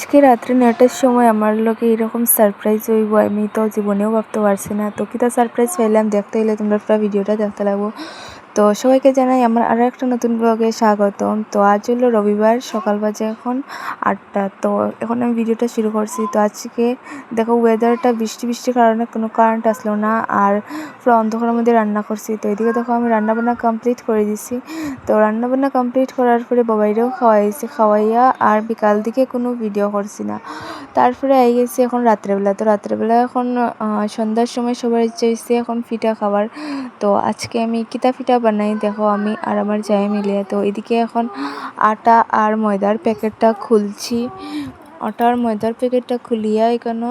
আজকে রাত্রে ৯টার সময় আমার লগে এরকম সারপ্রাইজ হইব আমি তো জীবনেও ভাবতে পারছি না। তো কিতা সারপ্রাইজ পাইলাম দেখতে হইলে তোমরা পুরো ভিডিওটা দেখতে লাগবো। তো সবাইকে জানাই আমার আরও একটা নতুন ব্লগে স্বাগতম। তো আজ হলো রবিবার, সকাল বাজে এখন ৮টা। তো এখন আমি ভিডিওটা শুরু করছি। তো আজকে দেখো ওয়েদারটা বৃষ্টির কারণে কোনো কারেন্ট আসলো না, আর পুরো অন্ধকারের মধ্যে রান্না করছি। তো এদিকে দেখো আমি রান্নাবান্না কমপ্লিট করে দিছি। তো রান্নাবান্না কমপ্লিট করার পরে বাবাইরেও খাওয়াইয়া আর বিকাল দিকে কোনো ভিডিও করছি না। তারপরে আই গেছি এখন রাত্রেবেলা। তো রাত্রেবেলা এখন সন্ধ্যার সময় সবার ইচ্ছে হয়েছে এখন পিঠা খাবার। তো আজকে আমি কিতা পিঠা বানাই দেখো আমি আর আমার জামাই মিলিয়ে। তো এদিকে এখন আটা আর ময়দার প্যাকেটটা খুলছি। আটা আর ময়দার প্যাকেটটা খুলিয়া এখানে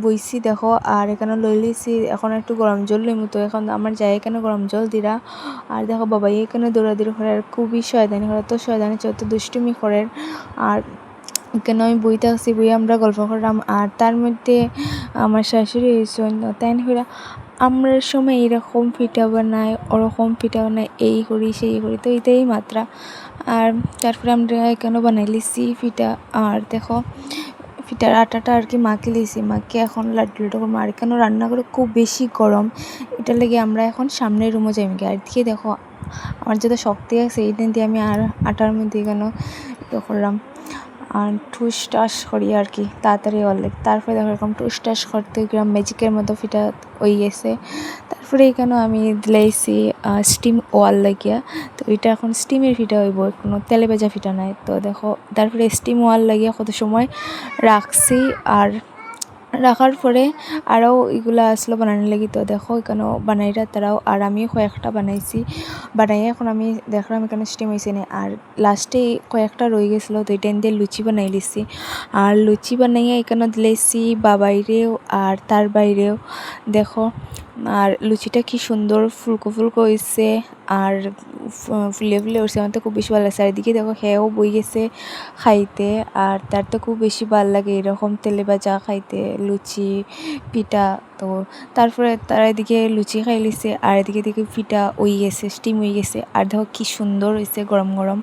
বইছি দেখো, আর এখানে লই লিছি। এখন একটু গরম জল লইমু। তো এখন আমার জামাই এখানে গরম জল দিরা, আর দেখো বাবাই এখানে দৌড়াদৌড়ি করে, আর খুবই শয়তানি করে, তো শয়তানি যত দুষ্টুমি করেন। আর কেন আমি বইতে আসছি, বই আমরা গল্প করলাম। আর তার মধ্যে আমার শাশুড়ি হয়েছেন, তাই না আমরা সময় এইরকম পিঠা বানাই, ওরকম পিঠা বানাই, এই করি সেই করি, তো এটাই মাত্রা। আর তারপরে আমরা এখানে বানাই লিছি পিঠা। আর দেখো পিঠার আটাটা আর কি মাখি লিছি, মাখি এখন লাড্ডু করবো। আর এখানে রান্না করে খুব বেশি গরম, এটা লেগে আমরা এখন সামনের রুমে যাই। আর দিয়ে দেখো আমার যত শক্তি আছে এই দিন দিয়ে আমি আর আটার মধ্যে এখানে করলাম আর ঠুস টাস করি আর কি তাড়াতাড়ি অনেক। তারপরে দেখো এরকম ঠুস টাস করতে গেলাম, ম্যাজিকের মতো ফিটা হয়ে গেছে। তারপরে এখানেও আমি দিলাইছি স্টিম ওয়াল লাগিয়া। তো এটা এখন স্টিমের ফিটা হইব, কোনো তেলে ভেজা ফিটা নাই। তো দেখো তারপরে স্টিম ওয়াল লাগিয়া কত সময় রাখছি। আর রাখার পরে আরও এগুলো আসলো বানানোর লাগি। তো দেখো এখানেও বানাইরা তারাও, আর আমিও কয়েকটা বানাইছি। বানাই এখন আমি দেখলাম এখানে স্টিম হয়েছে না, আর লাস্টে কয়েকটা রয়ে গেছিলো, তো এটা দিয়ে লুচি বানাই লিছি। আর লুচি বানাইয়া এখানে দিলেছি বাবাইরেও আর তার বাইরেও দেখো। আর লুচিটা কি সুন্দর ফুলকো ফুলকো হয়েছে, আর ফুলে ফুলে উঠছে, আমার তো খুব বেশি ভালো লাগছে। আর এদিকে দেখো হেও বই গেছে খাইতে, আর তার তো খুব বেশি ভালো লাগে এরকম তেলে ভাজা খাইতে লুচি পিঠা। তো তারপরে তারা এদিকে লুচি খাই লিছে, আর এদিকে পিঠা হয়ে গেছে, স্টিম হয়ে গেছে। আর দেখো কি সুন্দর হয়েছে গরম গরম,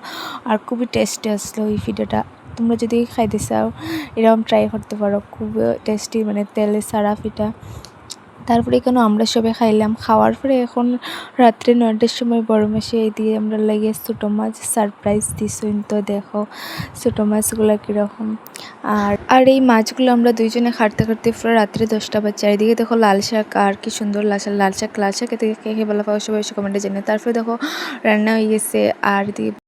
আর খুবই টেস্টি আসলো এই পিঠাটা। তোমরা যদি খাইতে চাও এরকম ট্রাই করতে পারো, খুব টেস্টি, মানে তেলে ছাড়া পিঠা। তারপরে এখানে আমরা সবাই খাইলাম। খাওয়ার পরে এখন রাত্রে ৯টার সময় বড় মাসে দিয়ে আমরা লাগিয়ে ছোটো মাছ সারপ্রাইজ দিছুন। তো দেখো ছোটো মাছগুলো কীরকম। আর এই মাছগুলো আমরা দুইজনে খাটতে খাটতে পুরো রাত্রে 10টা বাজে। এদিকে দেখো লাল শাক, আর কি সুন্দর লাল শাক এতে কে কে ভালো পাও সবাই কমেন্টে জানিয়ে। তারপরে দেখো রান্না হয়ে গেছে, আর এদিকে